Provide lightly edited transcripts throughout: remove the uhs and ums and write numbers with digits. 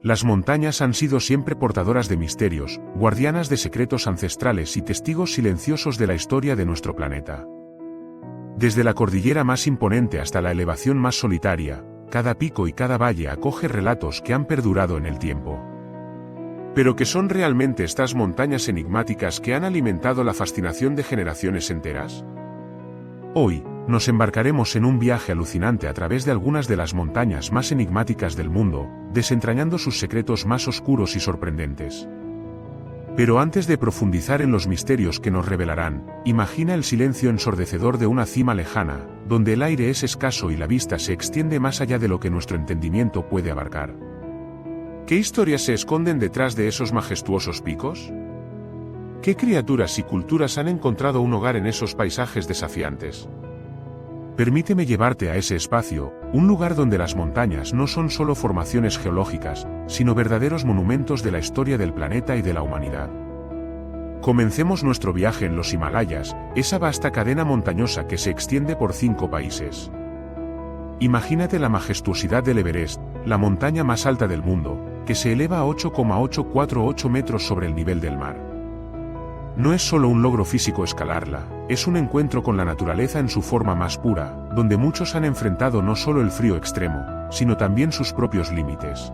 Las montañas han sido siempre portadoras de misterios, guardianas de secretos ancestrales y testigos silenciosos de la historia de nuestro planeta. Desde la cordillera más imponente hasta la elevación más solitaria, cada pico y cada valle acoge relatos que han perdurado en el tiempo. ¿Pero qué son realmente estas montañas enigmáticas que han alimentado la fascinación de generaciones enteras? Hoy, nos embarcaremos en un viaje alucinante a través de algunas de las montañas más enigmáticas del mundo, desentrañando sus secretos más oscuros y sorprendentes. Pero antes de profundizar en los misterios que nos revelarán, imagina el silencio ensordecedor de una cima lejana, donde el aire es escaso y la vista se extiende más allá de lo que nuestro entendimiento puede abarcar. ¿Qué historias se esconden detrás de esos majestuosos picos? ¿Qué criaturas y culturas han encontrado un hogar en esos paisajes desafiantes? Permíteme llevarte a ese espacio, un lugar donde las montañas no son solo formaciones geológicas, sino verdaderos monumentos de la historia del planeta y de la humanidad. Comencemos nuestro viaje en los Himalayas, esa vasta cadena montañosa que se extiende por 5 países. Imagínate la majestuosidad del Everest, la montaña más alta del mundo, que se eleva a 8,848 metros sobre el nivel del mar. No es solo un logro físico escalarla, es un encuentro con la naturaleza en su forma más pura, donde muchos han enfrentado no solo el frío extremo, sino también sus propios límites.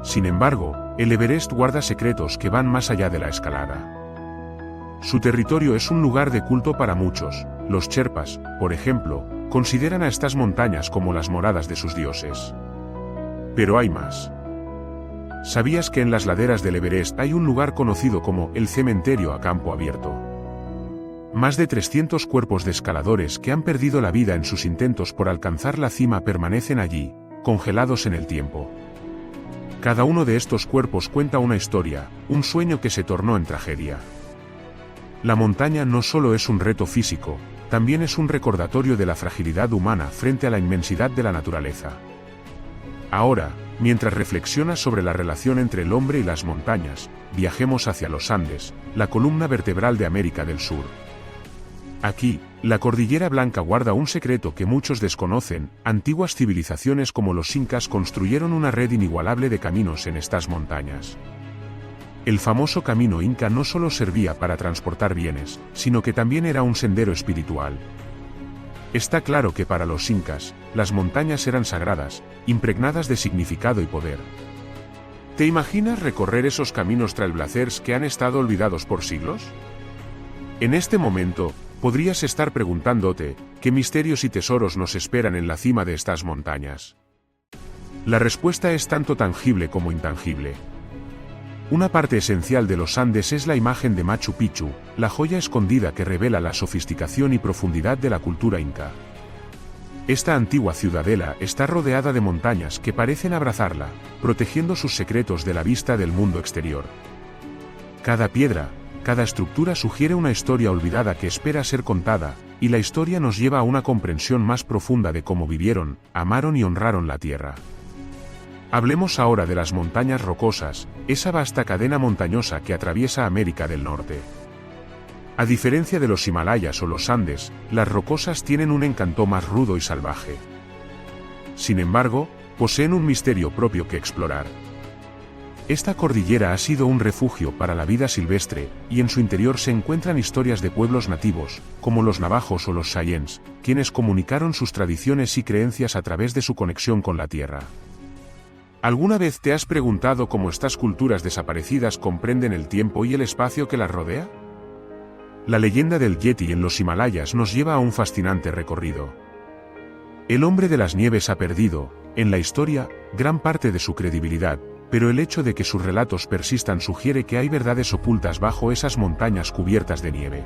Sin embargo, el Everest guarda secretos que van más allá de la escalada. Su territorio es un lugar de culto para muchos. Los Sherpas, por ejemplo, consideran a estas montañas como las moradas de sus dioses. Pero hay más. ¿Sabías que en las laderas del Everest hay un lugar conocido como el cementerio a campo abierto? Más de 300 cuerpos de escaladores que han perdido la vida en sus intentos por alcanzar la cima permanecen allí, congelados en el tiempo. Cada uno de estos cuerpos cuenta una historia, un sueño que se tornó en tragedia. La montaña no solo es un reto físico, también es un recordatorio de la fragilidad humana frente a la inmensidad de la naturaleza. Ahora, mientras reflexionas sobre la relación entre el hombre y las montañas, viajemos hacia los Andes, la columna vertebral de América del Sur. Aquí, la Cordillera Blanca guarda un secreto que muchos desconocen. Antiguas civilizaciones como los incas construyeron una red inigualable de caminos en estas montañas. El famoso camino inca no solo servía para transportar bienes, sino que también era un sendero espiritual. Está claro que para los incas, las montañas eran sagradas, impregnadas de significado y poder. ¿Te imaginas recorrer esos caminos trailblazers que han estado olvidados por siglos? En este momento, podrías estar preguntándote, ¿qué misterios y tesoros nos esperan en la cima de estas montañas? La respuesta es tanto tangible como intangible. Una parte esencial de los Andes es la imagen de Machu Picchu, la joya escondida que revela la sofisticación y profundidad de la cultura inca. Esta antigua ciudadela está rodeada de montañas que parecen abrazarla, protegiendo sus secretos de la vista del mundo exterior. Cada piedra, cada estructura sugiere una historia olvidada que espera ser contada, y la historia nos lleva a una comprensión más profunda de cómo vivieron, amaron y honraron la tierra. Hablemos ahora de las montañas rocosas, esa vasta cadena montañosa que atraviesa América del Norte. A diferencia de los Himalayas o los Andes, las rocosas tienen un encanto más rudo y salvaje. Sin embargo, poseen un misterio propio que explorar. Esta cordillera ha sido un refugio para la vida silvestre, y en su interior se encuentran historias de pueblos nativos, como los navajos o los Cheyennes, quienes comunicaron sus tradiciones y creencias a través de su conexión con la tierra. ¿Alguna vez te has preguntado cómo estas culturas desaparecidas comprenden el tiempo y el espacio que las rodea? La leyenda del Yeti en los Himalayas nos lleva a un fascinante recorrido. El hombre de las nieves ha perdido, en la historia, gran parte de su credibilidad, pero el hecho de que sus relatos persistan sugiere que hay verdades ocultas bajo esas montañas cubiertas de nieve.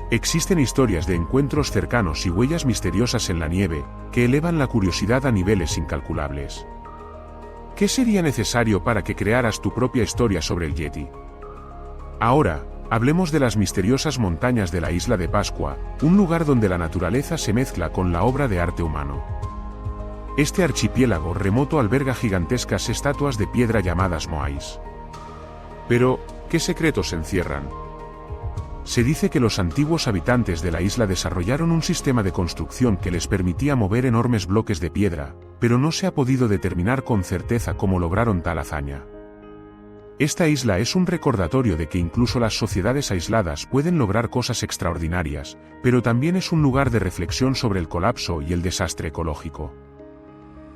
Existen historias de encuentros cercanos y huellas misteriosas en la nieve, que elevan la curiosidad a niveles incalculables. ¿Qué sería necesario para que crearas tu propia historia sobre el Yeti? Ahora, hablemos de las misteriosas montañas de la Isla de Pascua, un lugar donde la naturaleza se mezcla con la obra de arte humano. Este archipiélago remoto alberga gigantescas estatuas de piedra llamadas moais. Pero, ¿qué secretos encierran? Se dice que los antiguos habitantes de la isla desarrollaron un sistema de construcción que les permitía mover enormes bloques de piedra, pero no se ha podido determinar con certeza cómo lograron tal hazaña. Esta isla es un recordatorio de que incluso las sociedades aisladas pueden lograr cosas extraordinarias, pero también es un lugar de reflexión sobre el colapso y el desastre ecológico.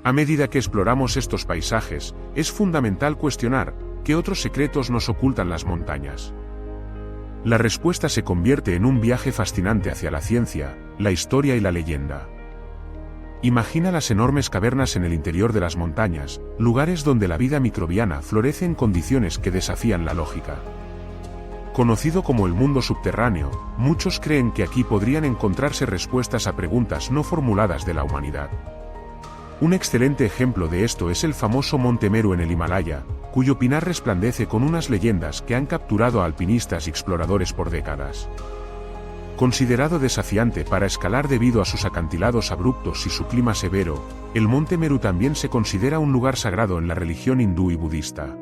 A medida que exploramos estos paisajes, es fundamental cuestionar ¿qué otros secretos nos ocultan las montañas? La respuesta se convierte en un viaje fascinante hacia la ciencia, la historia y la leyenda. Imagina las enormes cavernas en el interior de las montañas, lugares donde la vida microbiana florece en condiciones que desafían la lógica. Conocido como el mundo subterráneo, muchos creen que aquí podrían encontrarse respuestas a preguntas no formuladas de la humanidad. Un excelente ejemplo de esto es el famoso Monte Meru en el Himalaya, cuyo pinar resplandece con unas leyendas que han capturado a alpinistas y exploradores por décadas. Considerado desafiante para escalar debido a sus acantilados abruptos y su clima severo, el Monte Meru también se considera un lugar sagrado en la religión hindú y budista.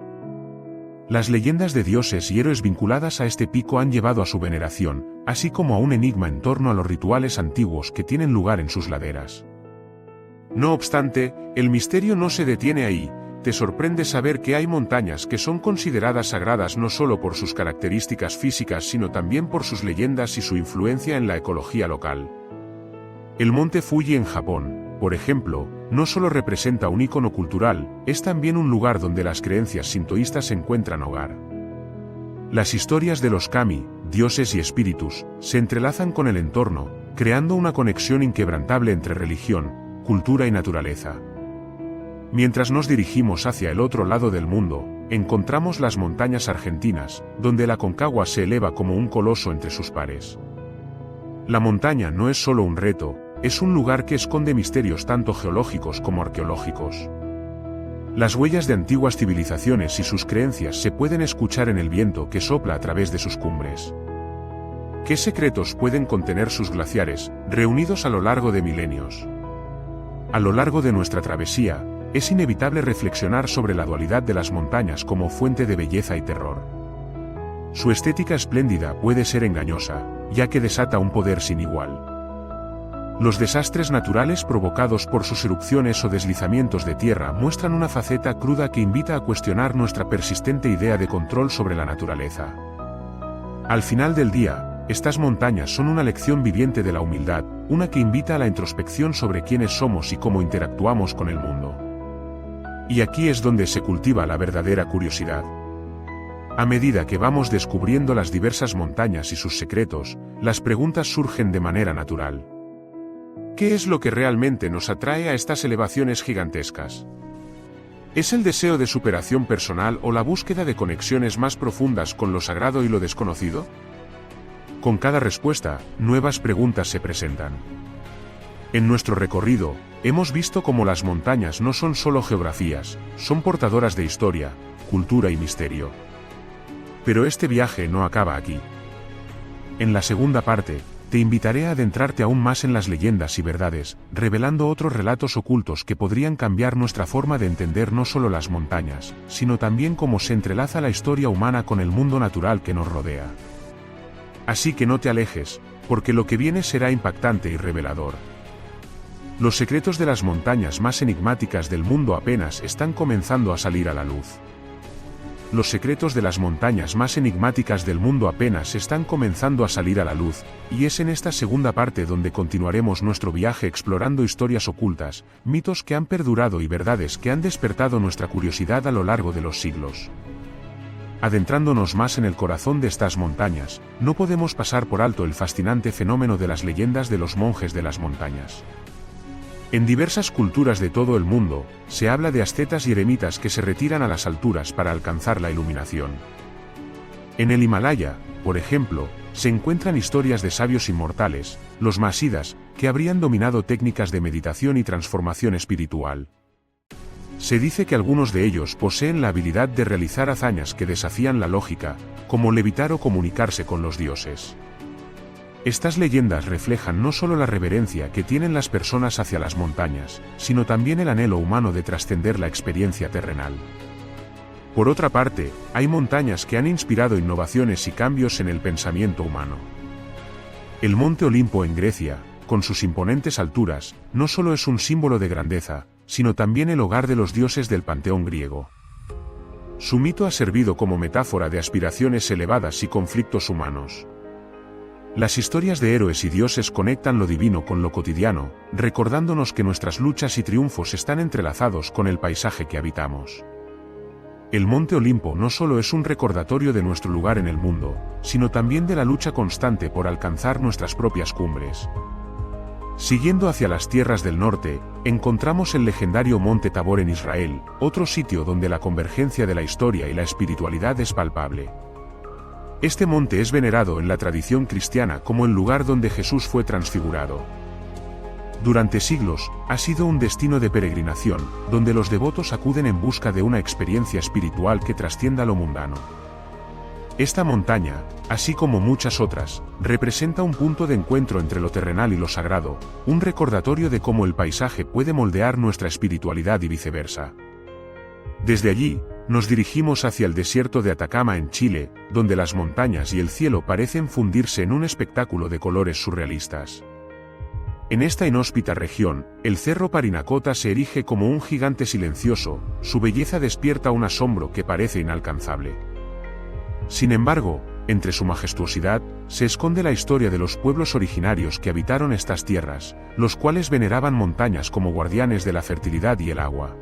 Las leyendas de dioses y héroes vinculadas a este pico han llevado a su veneración, así como a un enigma en torno a los rituales antiguos que tienen lugar en sus laderas. No obstante, el misterio no se detiene ahí. Te sorprende saber que hay montañas que son consideradas sagradas no solo por sus características físicas sino también por sus leyendas y su influencia en la ecología local. El monte Fuji en Japón, por ejemplo, no solo representa un ícono cultural, es también un lugar donde las creencias sintoístas encuentran hogar. Las historias de los kami, dioses y espíritus, se entrelazan con el entorno, creando una conexión inquebrantable entre religión, cultura y naturaleza. Mientras nos dirigimos hacia el otro lado del mundo, encontramos las montañas argentinas, donde la Aconcagua se eleva como un coloso entre sus pares. La montaña no es solo un reto, es un lugar que esconde misterios tanto geológicos como arqueológicos. Las huellas de antiguas civilizaciones y sus creencias se pueden escuchar en el viento que sopla a través de sus cumbres. ¿Qué secretos pueden contener sus glaciares, reunidos a lo largo de milenios? A lo largo de nuestra travesía, es inevitable reflexionar sobre la dualidad de las montañas como fuente de belleza y terror. Su estética espléndida puede ser engañosa, ya que desata un poder sin igual. Los desastres naturales provocados por sus erupciones o deslizamientos de tierra muestran una faceta cruda que invita a cuestionar nuestra persistente idea de control sobre la naturaleza. Al final del día, estas montañas son una lección viviente de la humildad, una que invita a la introspección sobre quiénes somos y cómo interactuamos con el mundo. Y aquí es donde se cultiva la verdadera curiosidad. A medida que vamos descubriendo las diversas montañas y sus secretos, las preguntas surgen de manera natural. ¿Qué es lo que realmente nos atrae a estas elevaciones gigantescas? ¿Es el deseo de superación personal o la búsqueda de conexiones más profundas con lo sagrado y lo desconocido? Con cada respuesta, nuevas preguntas se presentan. En nuestro recorrido, hemos visto cómo las montañas no son solo geografías, son portadoras de historia, cultura y misterio. Pero este viaje no acaba aquí. En la segunda parte, te invitaré a adentrarte aún más en las leyendas y verdades, revelando otros relatos ocultos que podrían cambiar nuestra forma de entender no solo las montañas, sino también cómo se entrelaza la historia humana con el mundo natural que nos rodea. Así que no te alejes, porque lo que viene será impactante y revelador. Los secretos de las montañas más enigmáticas del mundo apenas están comenzando a salir a la luz. Los secretos de las montañas más enigmáticas del mundo apenas están comenzando a salir a la luz, y es en esta segunda parte donde continuaremos nuestro viaje explorando historias ocultas, mitos que han perdurado y verdades que han despertado nuestra curiosidad a lo largo de los siglos. Adentrándonos más en el corazón de estas montañas, no podemos pasar por alto el fascinante fenómeno de las leyendas de los monjes de las montañas. En diversas culturas de todo el mundo, se habla de ascetas y eremitas que se retiran a las alturas para alcanzar la iluminación. En el Himalaya, por ejemplo, se encuentran historias de sabios inmortales, los Masidas, que habrían dominado técnicas de meditación y transformación espiritual. Se dice que algunos de ellos poseen la habilidad de realizar hazañas que desafían la lógica, como levitar o comunicarse con los dioses. Estas leyendas reflejan no solo la reverencia que tienen las personas hacia las montañas, sino también el anhelo humano de trascender la experiencia terrenal. Por otra parte, hay montañas que han inspirado innovaciones y cambios en el pensamiento humano. El Monte Olimpo en Grecia, con sus imponentes alturas, no solo es un símbolo de grandeza, sino también el hogar de los dioses del panteón griego. Su mito ha servido como metáfora de aspiraciones elevadas y conflictos humanos. Las historias de héroes y dioses conectan lo divino con lo cotidiano, recordándonos que nuestras luchas y triunfos están entrelazados con el paisaje que habitamos. El Monte Olimpo no solo es un recordatorio de nuestro lugar en el mundo, sino también de la lucha constante por alcanzar nuestras propias cumbres. Siguiendo hacia las tierras del norte, encontramos el legendario Monte Tabor en Israel, otro sitio donde la convergencia de la historia y la espiritualidad es palpable. Este monte es venerado en la tradición cristiana como el lugar donde Jesús fue transfigurado. Durante siglos, ha sido un destino de peregrinación, donde los devotos acuden en busca de una experiencia espiritual que trascienda lo mundano. Esta montaña, así como muchas otras, representa un punto de encuentro entre lo terrenal y lo sagrado, un recordatorio de cómo el paisaje puede moldear nuestra espiritualidad y viceversa. Desde allí, nos dirigimos hacia el desierto de Atacama en Chile, donde las montañas y el cielo parecen fundirse en un espectáculo de colores surrealistas. En esta inhóspita región, el Cerro Parinacota se erige como un gigante silencioso, su belleza despierta un asombro que parece inalcanzable. Sin embargo, entre su majestuosidad, se esconde la historia de los pueblos originarios que habitaron estas tierras, los cuales veneraban montañas como guardianes de la fertilidad y el agua.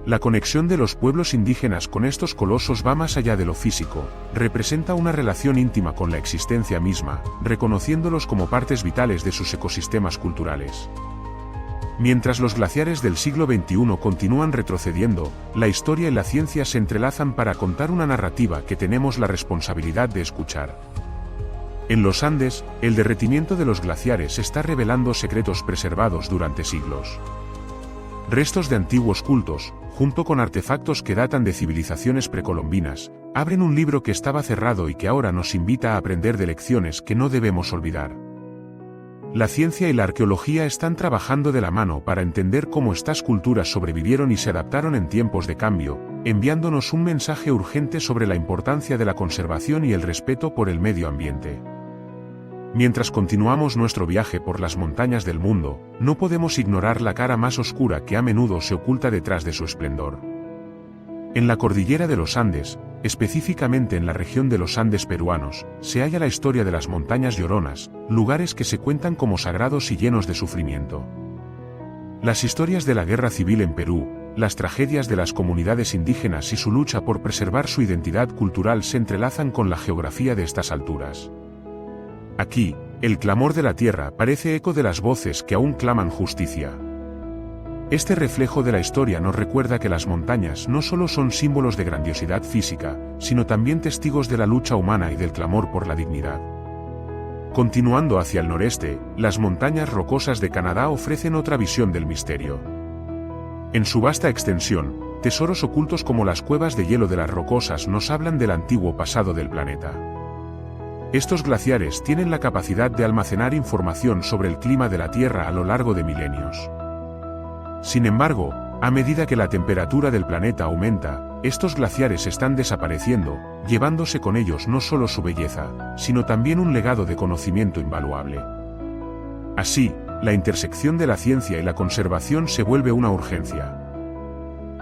La conexión de los pueblos indígenas con estos colosos va más allá de lo físico, representa una relación íntima con la existencia misma, reconociéndolos como partes vitales de sus ecosistemas culturales. Mientras los glaciares del siglo XXI continúan retrocediendo, la historia y la ciencia se entrelazan para contar una narrativa que tenemos la responsabilidad de escuchar. En los Andes, el derretimiento de los glaciares está revelando secretos preservados durante siglos. Restos de antiguos cultos, junto con artefactos que datan de civilizaciones precolombinas, abren un libro que estaba cerrado y que ahora nos invita a aprender de lecciones que no debemos olvidar. La ciencia y la arqueología están trabajando de la mano para entender cómo estas culturas sobrevivieron y se adaptaron en tiempos de cambio, enviándonos un mensaje urgente sobre la importancia de la conservación y el respeto por el medio ambiente. Mientras continuamos nuestro viaje por las montañas del mundo, no podemos ignorar la cara más oscura que a menudo se oculta detrás de su esplendor. En la cordillera de los Andes, específicamente en la región de los Andes peruanos, se halla la historia de las montañas Lloronas, lugares que se cuentan como sagrados y llenos de sufrimiento. Las historias de la guerra civil en Perú, las tragedias de las comunidades indígenas y su lucha por preservar su identidad cultural se entrelazan con la geografía de estas alturas. Aquí, el clamor de la tierra parece eco de las voces que aún claman justicia. Este reflejo de la historia nos recuerda que las montañas no solo son símbolos de grandiosidad física, sino también testigos de la lucha humana y del clamor por la dignidad. Continuando hacia el noreste, las montañas rocosas de Canadá ofrecen otra visión del misterio. En su vasta extensión, tesoros ocultos como las cuevas de hielo de las Rocosas nos hablan del antiguo pasado del planeta. Estos glaciares tienen la capacidad de almacenar información sobre el clima de la Tierra a lo largo de milenios. Sin embargo, a medida que la temperatura del planeta aumenta, estos glaciares están desapareciendo, llevándose con ellos no solo su belleza, sino también un legado de conocimiento invaluable. Así, la intersección de la ciencia y la conservación se vuelve una urgencia.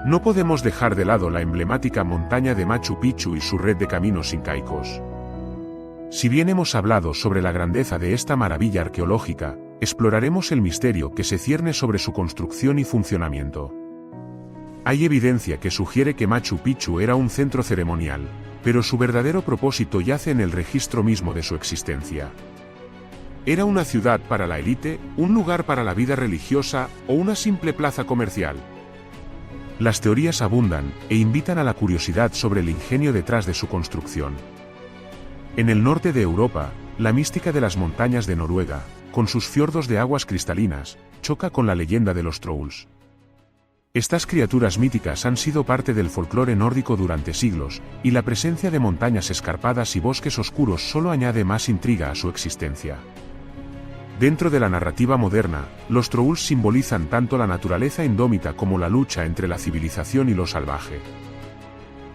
No podemos dejar de lado la emblemática montaña de Machu Picchu y su red de caminos incaicos. Si bien hemos hablado sobre la grandeza de esta maravilla arqueológica, exploraremos el misterio que se cierne sobre su construcción y funcionamiento. Hay evidencia que sugiere que Machu Picchu era un centro ceremonial, pero su verdadero propósito yace en el registro mismo de su existencia. ¿Era una ciudad para la élite, un lugar para la vida religiosa o una simple plaza comercial? Las teorías abundan e invitan a la curiosidad sobre el ingenio detrás de su construcción. En el norte de Europa, la mística de las montañas de Noruega, con sus fiordos de aguas cristalinas, choca con la leyenda de los trolls. Estas criaturas míticas han sido parte del folclore nórdico durante siglos, y la presencia de montañas escarpadas y bosques oscuros solo añade más intriga a su existencia. Dentro de la narrativa moderna, los trolls simbolizan tanto la naturaleza indómita como la lucha entre la civilización y lo salvaje.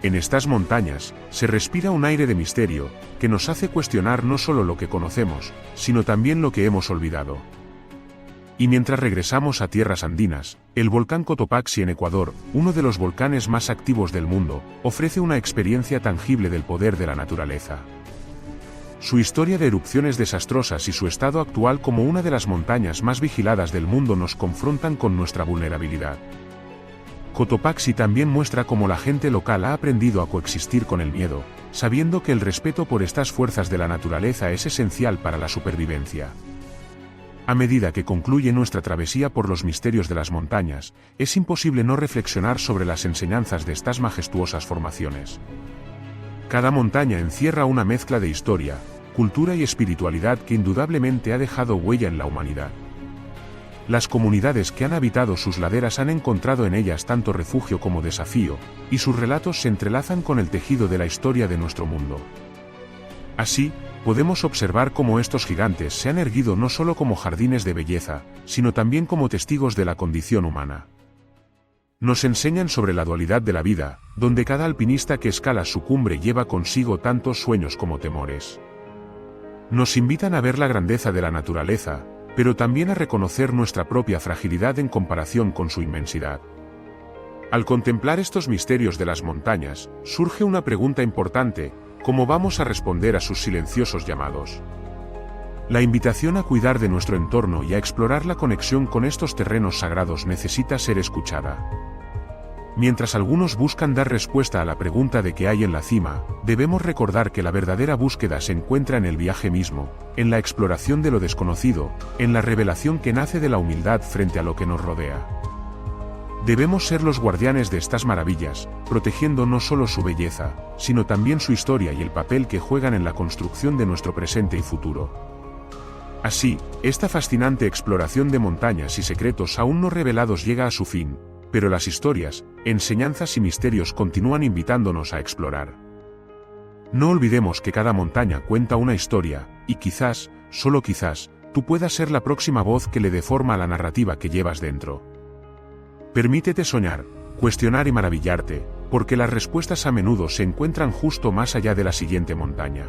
En estas montañas, se respira un aire de misterio, que nos hace cuestionar no solo lo que conocemos, sino también lo que hemos olvidado. Y mientras regresamos a tierras andinas, el volcán Cotopaxi en Ecuador, uno de los volcanes más activos del mundo, ofrece una experiencia tangible del poder de la naturaleza. Su historia de erupciones desastrosas y su estado actual como una de las montañas más vigiladas del mundo nos confrontan con nuestra vulnerabilidad. Cotopaxi también muestra cómo la gente local ha aprendido a coexistir con el miedo, sabiendo que el respeto por estas fuerzas de la naturaleza es esencial para la supervivencia. A medida que concluye nuestra travesía por los misterios de las montañas, es imposible no reflexionar sobre las enseñanzas de estas majestuosas formaciones. Cada montaña encierra una mezcla de historia, cultura y espiritualidad que indudablemente ha dejado huella en la humanidad. Las comunidades que han habitado sus laderas han encontrado en ellas tanto refugio como desafío, y sus relatos se entrelazan con el tejido de la historia de nuestro mundo. Así, podemos observar cómo estos gigantes se han erguido no solo como jardines de belleza, sino también como testigos de la condición humana. Nos enseñan sobre la dualidad de la vida, donde cada alpinista que escala su cumbre lleva consigo tantos sueños como temores. Nos invitan a ver la grandeza de la naturaleza, pero también a reconocer nuestra propia fragilidad en comparación con su inmensidad. Al contemplar estos misterios de las montañas, surge una pregunta importante: ¿cómo vamos a responder a sus silenciosos llamados? La invitación a cuidar de nuestro entorno y a explorar la conexión con estos terrenos sagrados necesita ser escuchada. Mientras algunos buscan dar respuesta a la pregunta de qué hay en la cima, debemos recordar que la verdadera búsqueda se encuentra en el viaje mismo, en la exploración de lo desconocido, en la revelación que nace de la humildad frente a lo que nos rodea. Debemos ser los guardianes de estas maravillas, protegiendo no solo su belleza, sino también su historia y el papel que juegan en la construcción de nuestro presente y futuro. Así, esta fascinante exploración de montañas y secretos aún no revelados llega a su fin, pero las historias, enseñanzas y misterios continúan invitándonos a explorar. No olvidemos que cada montaña cuenta una historia, y quizás, solo quizás, tú puedas ser la próxima voz que le dé forma a la narrativa que llevas dentro. Permítete soñar, cuestionar y maravillarte, porque las respuestas a menudo se encuentran justo más allá de la siguiente montaña.